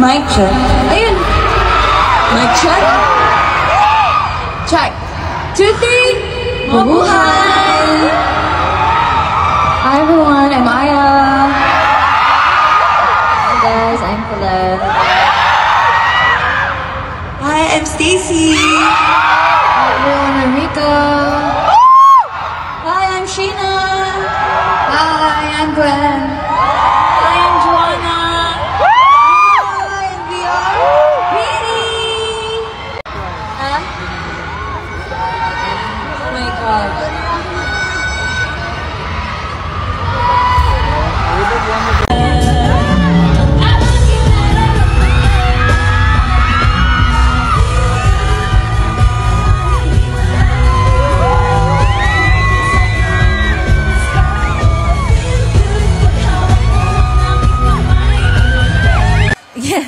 Mic check. Ayun. Mic check. Check. 2, 3. Mabuhay! Hi everyone, I'm Aya. Hi guys, I'm Colette. Hi, I'm Stacy. Hi everyone, I'm Rika. Hi, I'm Sheena. Hi, I'm Gwen. Hi, I'm Joanna. Hi, and we are ready. Huh? Oh my God.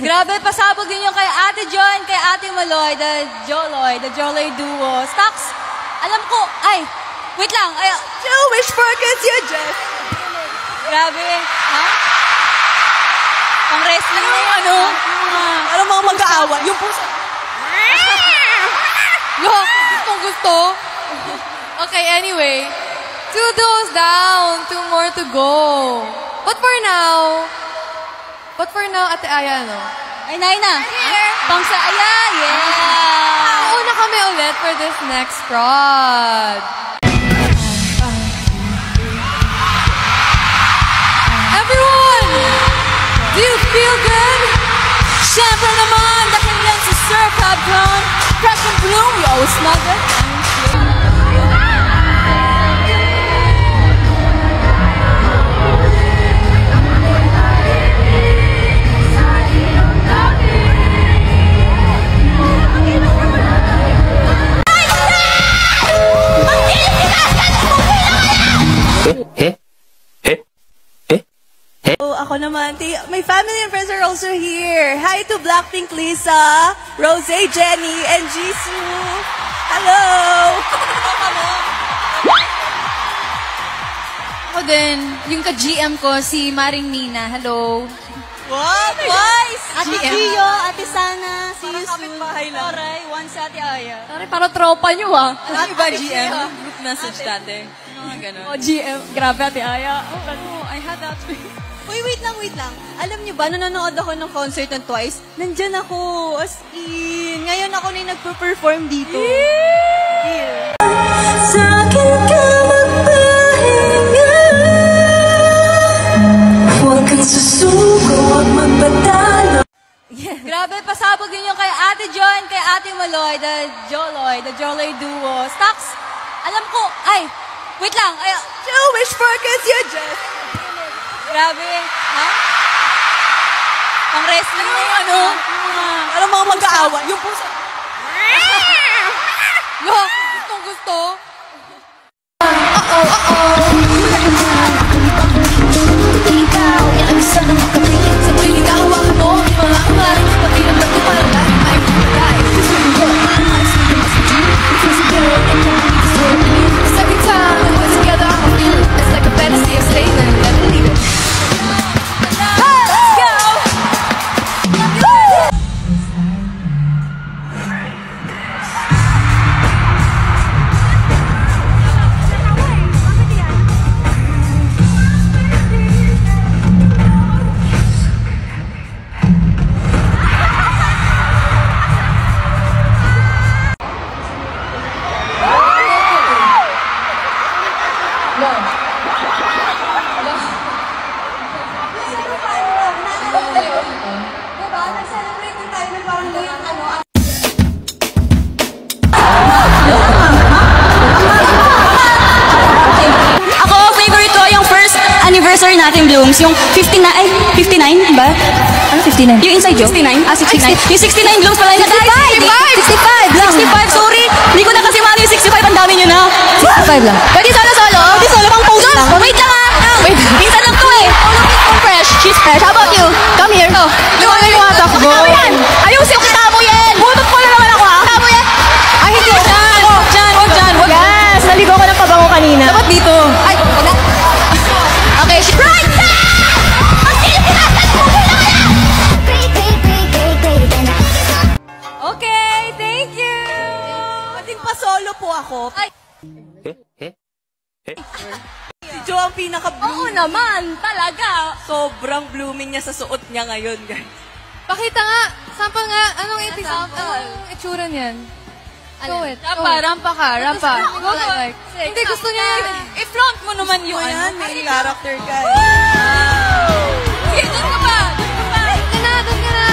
Grabe, pasabog din yung kay Ate John, kay Ate Maloy, the Joloy duo. Stocks, alam ko, ay, wait lang. Ay, Jewish focus, you just. Grabe, ha? Pang wrestling na yun, ano? Ano mga mag-aawa? Yung puso. Yo, gusto. Okay, anyway. 2 duos down, 2 more to go. But for now, Ate Aya, no? Ay, Naina. Pang sa Aya, yeah! Una kami ulit for this next prod. Everyone! Do you feel good? Siyempre naman, dahil yan si Sir Fabcon. Fresh and bloom, we always smell good. Ako naman, my family and friends are also here. Hi to Blackpink Lisa, Rose, Jenny, and Jisoo. Hello! Ako din, yung ka-GM ko, si Maring Nina. Hello. What? Twice! Ate Gio, Ate Sana, see you soon. Kapit-bahay lang. Aray, one sa Ate Aya. Sorry, parang tropa nyo ah. Ano ba, GM? Group message dati. Mga ganon. Oh, GM. Grabe, Ate Aya. Oh, I had that. Uy, wait lang. Alam niyo ba, nanonood ako ng concert ng Twice, nandyan ako, as in. Ngayon ako na yung nagpo-perform dito. Yeah. Sa akin ka magpahinga, huwag kang susuko at magpatalo. Grabe, pasabog din yung kay Ate John, kay Ate Maloy, the Joloy duo. Stocks, alam ko, ay, wait lang. Ay, Jewish focus, you just. Grabe, ha? Pang wrestling na yun, ano? Ano mga mag-aawa? Yung puso. Yo, gusto. Ikaw, ang isa na makapilit sa piling kahawakan mo. Mga angarin, pati ng bato parang dahil may kulay. Susunod, maayos na masajin. Because you know it can be disturbing. Cause every time we put together, I feel it. It's like a fantasy of staying and never leaving. Let's go! Anniversary natin, Blooms, yung 59 ba? Ano 59? Yung inside joke? 69? Ah, 69. Yung 69 Blooms pala yung 65 lang. 65, sorry. Hindi ko na kasi maano yung 65, ang dami nyo na. 65 lang. Pwede solo-solo? Pwede solo, pang pose lang. Wait lang ah. Wait, minsan lang to eh. Fresh. She's fresh. How about you? Come here. Oh. Yung matakbo. Ayusin yung kitabo yan. Butot ko na naman ako ha. Kitabo yan. Ay, hindi. Wag. Yes, naligo ko ng pabango kanina. Dapat dito. Ay, wag na. Okay, right side! Ang sino sinasan mo? Wala ka! ako. Ay! Si Jo ang pinaka-bloom. Oo naman, talaga. Sobrang blooming niya sa suot niya ngayon, guys. Pakita nga. Sample nga. Anong Sample. itsura niyan? Go it. Rampa ka. Go like. Hindi, gusto niya I-front mo naman yung Ano yan? ano. May character, guys. Sige, doon ka pa. Doon ka na.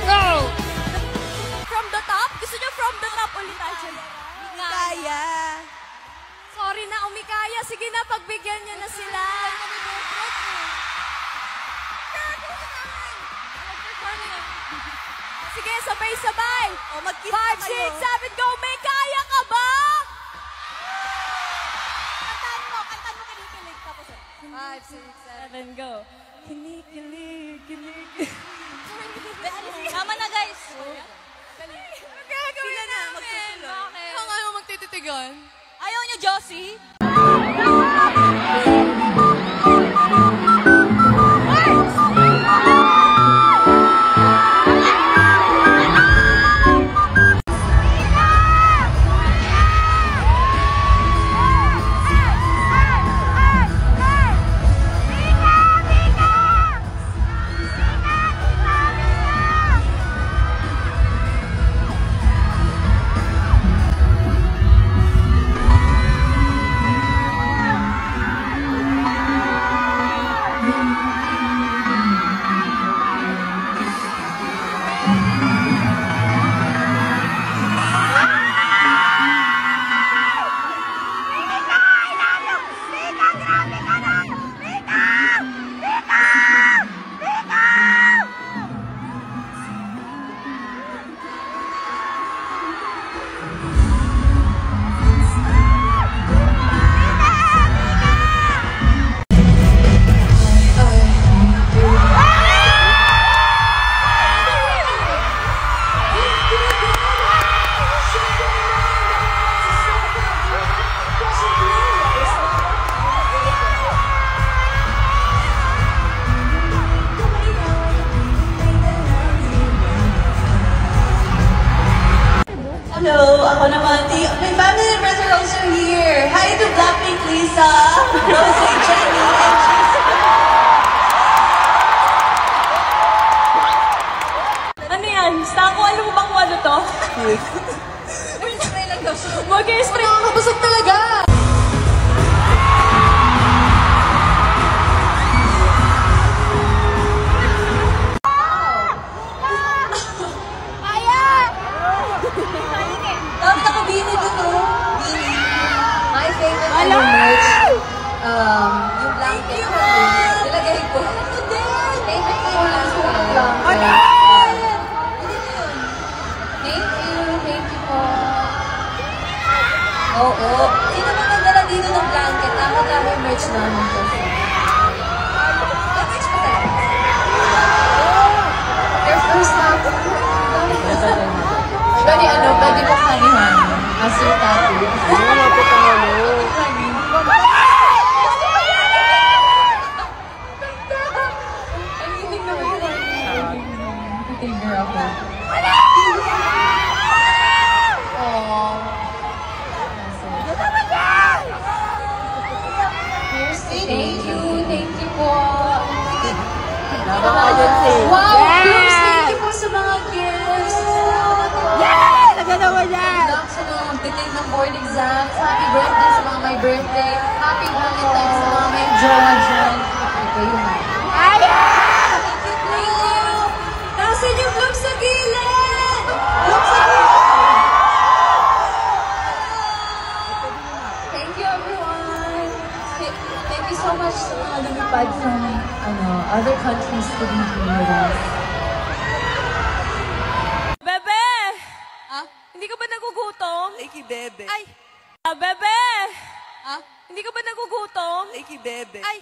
Go! From the top? Gusto niyo from the top ulit tayo? Kaya. Sorry na, umikaya. Sige na, pagbigyan niyo na sila. Sige, sabay-sabay. O, mag-kiss 5, 6, 7, go! May kaya ka ba? Kantaan mo, kinikilig. Tapos, 5, 6, 7, go. Kinikilig. Tama na, guys. Gagawin Sila na, namin. magsusunod. Bakit? Kung ano magtititigan? Ayaw niyo, Josie? hello, ako naman. My family members are also here. Hi to Blackpink Lisa, Rose, Jenny, and Ano yan? Stako, alam mo bang kung ano to? Spray lang daw siya. Mag-spray. Nakakabusog talaga. Dami nakabini dun, oh. Bini. My favorite ano merch, yung blanket. Nilagay ko. Ito din! Favorite ko lang sa blanket. Thank you po. Oo. Sino ba nagdala dito ng blanket? Dapat lang yung merch namin to. Merch pa talaga. Your first time. Pwede pwede po kanihan. As your tattoo. Wala po kahalo. Ang hinig na ba yun? Titigger ako. Aww. Thank you po. Wow, girls, thank you po sa mga gifts. Nagalawa yan! Luck sa mga magtitake ng board exams. Happy birthday sa mga may birthday. Happy Valentine's sa mga may jowa dyan. Ito yun. Thank you! Nasaan yung vlog sa gilid? Vlog sa gilid! Thank you, everyone. Thank you so much sa mga lumipad from other countries to be here with us. Bebe! Hindi ka ba nagugutom? Thank you, Bebe. Ay! Bebe! Hindi ka ba nagugutom? Thank you, Bebe. Ay!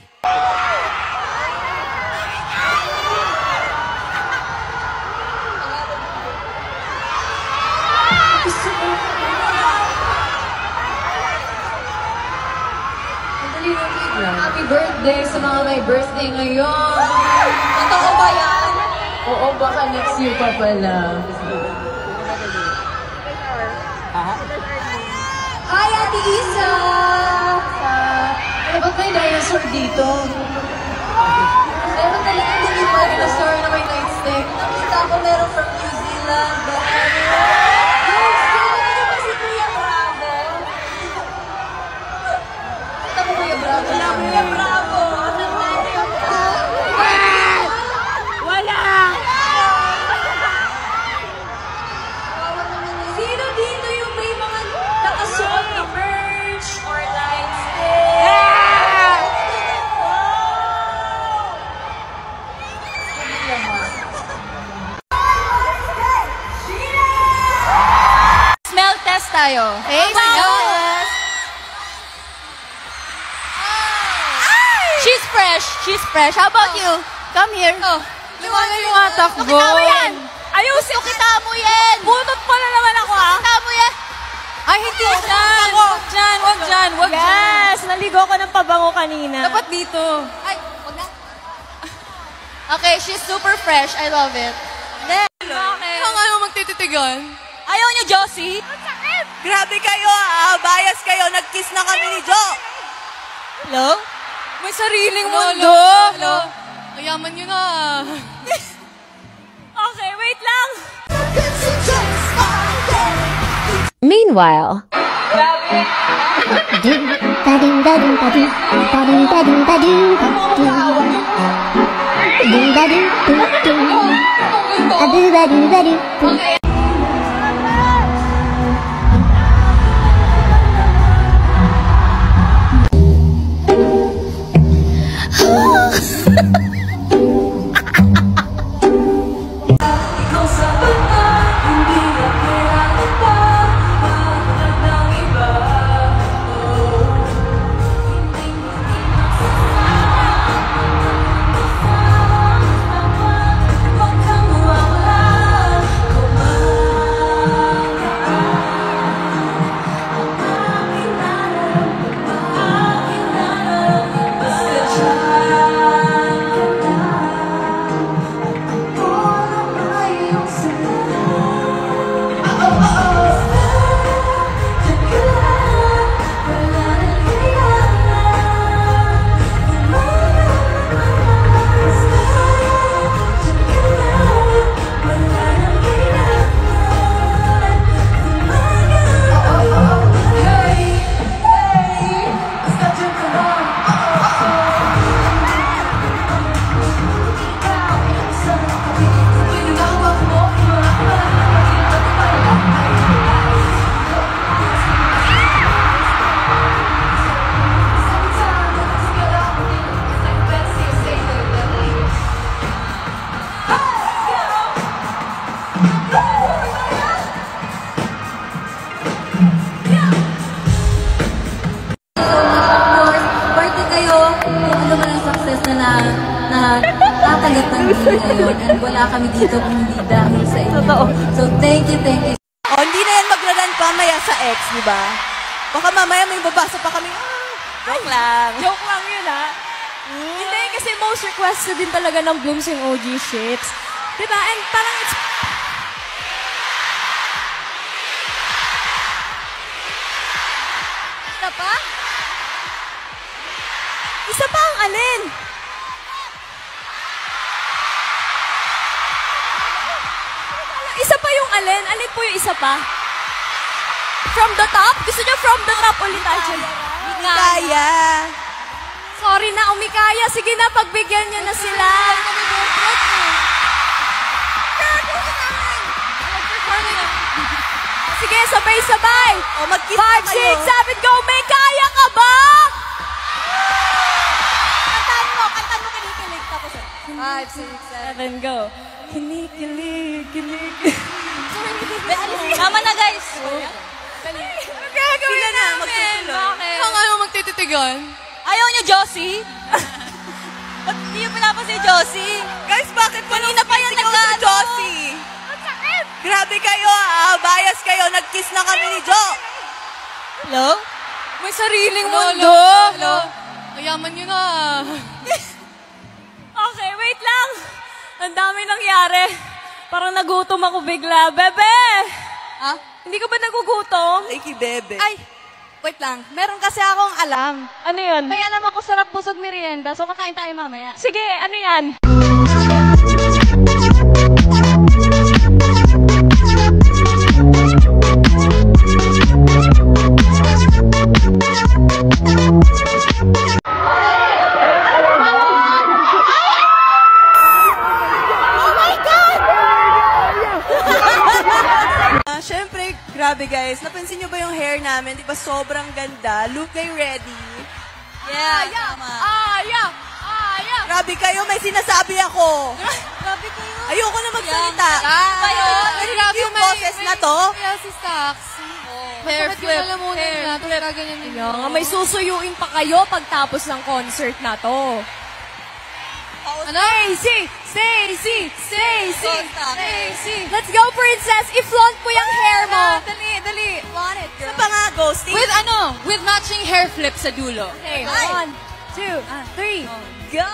Happy birthday sa mga may birthday ngayon. Totoo ba yan? Oo, baka next year pa pala. Hi, Ate Isa! Ba't may dinosaur dito? Meron talagang hindi pa dinosaur na may nightstick. Nakita ko meron from New Zealand. Yes! Hindi ba si Kuya Bravo? Nakita mo Kuya Bravo? Wala, Kuya Bravo! Wala! Sino dito yung may mga nakasuot na merch or lightstick? Smell test tayo. Hey, Yes. She's fresh. She's fresh. How about you? Come here. Oh. Liwanag yung atakbo. Kita mo yan. Ayusin ko, kita mo yan. Bunot pa na naman ako, ha? Kita mo yan. Ay, hindi dyan. Wag dyan, wag dyan, wag dyan. Yes! Naligo ko ng pabango kanina. Dapat dito. Ay, wag na. Okay, she's super fresh. I love it. Okay. Kung ano magtititigan? Ayaw niyo, Josie? Grabe kayo bias kayo. Nag-kiss na kami ni Jo. Hello? May sariling mundo. Hello. Mayaman nyo na. Okay, wait lang. Meanwhile, Birthday kayo. Kung ano man ang success na tatanggap ng hindi ngayon. And wala kami dito kung hindi dahil sa inyo. So thank you, thank you. Hindi na yan magraran pa maya sa ex, di ba? Baka mamaya may babasa pa kami. Joke lang. Joke lang yun, ha? Hindi, kasi most requested din talaga ng Blooms yung OG ships. Diba? And parang it's... Isa pa? Isa pa ang alin? Isa pa yung alin? Alin po yung isa pa? From the top? Gusto niyo from the top ulit, actually? Kaya. Sorry na, umikaya. Sige na, pagbigyan niyo na sila. Sige, sabay-sabay. Mag-kiss 5, na kayo. 6, 7, go! May kaya ka ba? Kantan mo, kinikilig. Tapos 5, 6, 7, go. Kinikilig, kinikilig. Tama na, guys. Ano gagawin namin? Bakit? Kung ano magtititigan? Ayaw niyo, Josie? Ba't hindi niyo pinapansin si Josie? Guys, bakit po Kanina pa yan nagsigaw sa nag-ano? Josie? Grabe kayo bias kayo. Nag-kiss na kami ni Jo. Hello? May sariling mundo. Hello. Mayaman nyo na. Okay, wait lang. Ang dami nangyari. nangyayari? Parang nagutom ako bigla. Bebe! Ah? Hindi ka ba nagugutom? Ay, Bebe. Ay, wait lang. Meron kasi akong alam. Ano yun? May alam ako sarap busog merienda, so kakain tayo mamaya. Sige, ano yan? Siyempre, grabe guys. Napansin nyo ba yung hair namin? Di ba sobrang ganda? Look, are you ready? Yeah, tama. Grabe kayo, may sinasabi ako. Grabe kayo. Ayoko na magsalita. Grabe yung boses na to. Kaya si Saxy. Hair flip. May susuyuin pa kayo pagtapos ng concert na to. Ano? Stacy! Let's go, princess! I-flaunt mo yung hair mo! Dali. Flaunt it, girl. Sa pa nga, ghosting? With matching hair flip sa dulo. Okay, Ay. 1, 2, 3, go!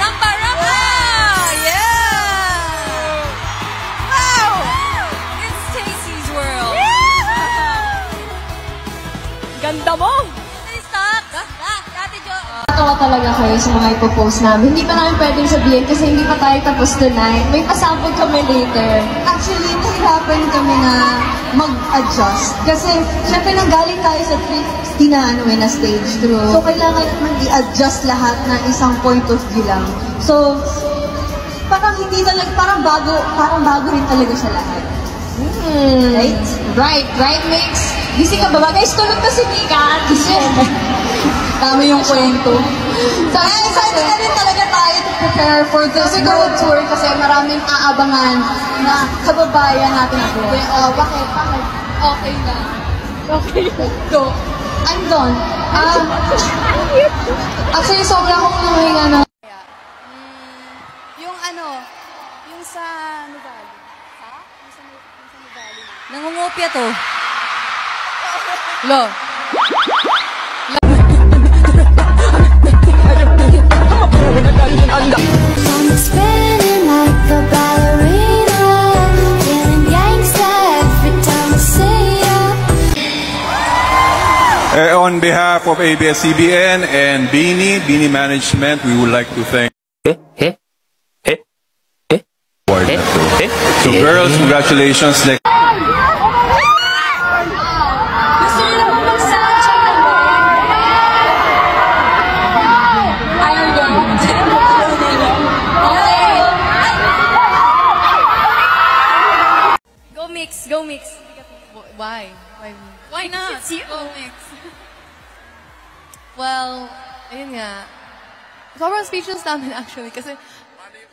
Rampa! Yeah! Wow! It's Stacy's world. Ganda mo! Natawa talaga kayo sa mga ipopost namin. Hindi pa namin pwedeng sabihin kasi hindi pa tayo tapos tonight. May pasabog kami later. Actually, nahirapan kami na mag-adjust. Kasi, syempre nanggaling tayo sa 360 na stage through. So, kailangan naman i-adjust lahat na isang point of view lang. So, parang hindi talaga, parang bago rin talaga siya lahat. Right, Mix? Gising ka ba? Guys, tulog na si Mika. Tama yung kwento. So, excited na rin talaga tayo to prepare for this world tour kasi maraming aabangan na kababayan natin ako. Bakit? Okay na. Okay. Go. I'm done. Actually, sobra akong nanghinga na. Yung yung sa Nuvali. Ha? Yung sa Nuvali. Nangungopia to. Lo. Spinning like a ballerina, feeling gangsta every time I see ya. On behalf of ABS-CBN and Beanie Management, we would like to thank. So, girls, congratulations. Go mix. Why? Why not? It's you. Mix. Well, ayun nga. Sobrang speechless namin actually kasi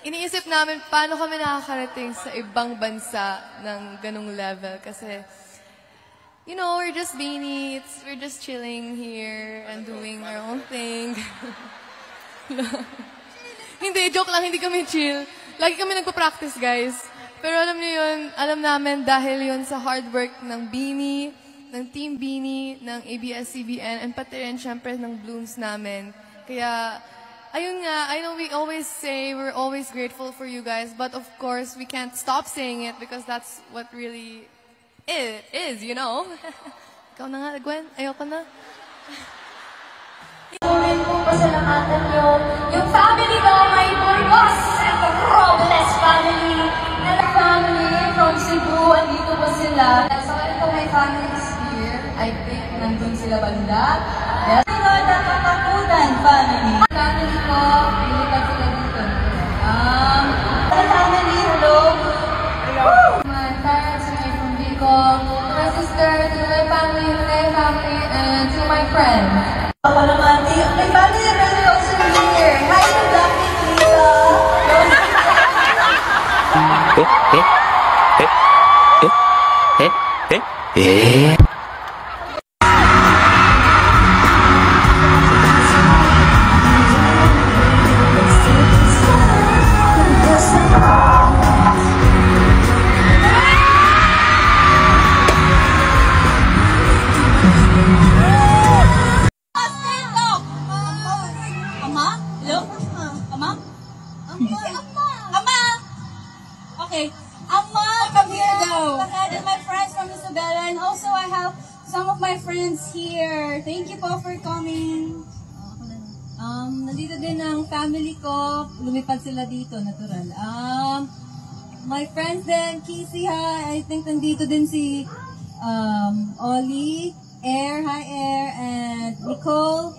iniisip namin paano kami nakakarating sa ibang bansa ng ganung level kasi you know, we're just beanies, we're just chilling here and doing our own thing. Hindi, joke lang, hindi kami chill. Lagi kami nagpa-practice, guys. Pero alam niyo yun, alam namin dahil yun sa hard work ng Beanie, ng Team Beanie, ng ABS-CBN, and pati rin syempre ng Blooms namin. Kaya, ayun nga, I know we always say we're always grateful for you guys, but of course, we can't stop saying it because that's what really it is, you know? Ikaw na nga, Gwen. Ayoko na. Ituloy po pasalamatan niyo yung family ko, my Burgos, the Robles family, and the family from Cebu, andito po sila. So, ito my family is here. I think nandun sila banda. Yes. Ito, the Katakutan family. Family ko, pilipan sila dito. The family, hello. Hello. My parents are from Bicol. To my sister, to my family, and to my friends. Papa naman, may family already also here. Hi to Daphne, Lisa. Ama? Hello? Ama? Okay. Come here, go. And my friends from Isabela, and also I have some of my friends here. Thank you po for coming. Nandito din ang family ko. Lumipad sila dito, natural. My friends din, Kissy, ha. I think nandito din si Ollie, Air, hi Air, and Nicole,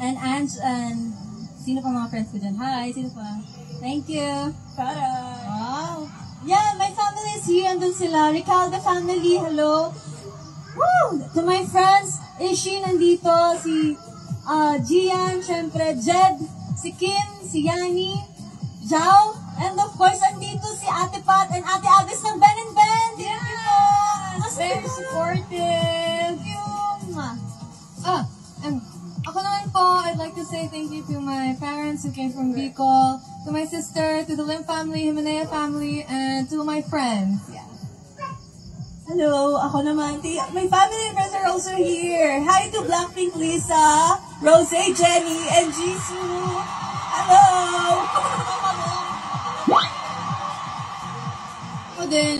and Ange, and sino pa mga friends ko dyan? Hi, sino pa? Thank you. Wow. Yeah, my family is here. Andun sila. Ricalda family, hello. Woo! To my friends, Ishi nandito, si Gian, syempre, Jed, si Kim, si Yani, Jao, and of course, andito si Ate Pat and Ate Agnes ng Ben & Ben. Thank you po. Very supportive. Thank you. And ako naman po, I'd like to say thank you to my parents who came from Bicol, to my sister, to the Lim family, Himanea family, and to my friends. Yeah. Hello, ako naman. My family and friends are also here. Hi to Blackpink Lisa, Rose, Jenny, and Jisoo. Hello! Ako din.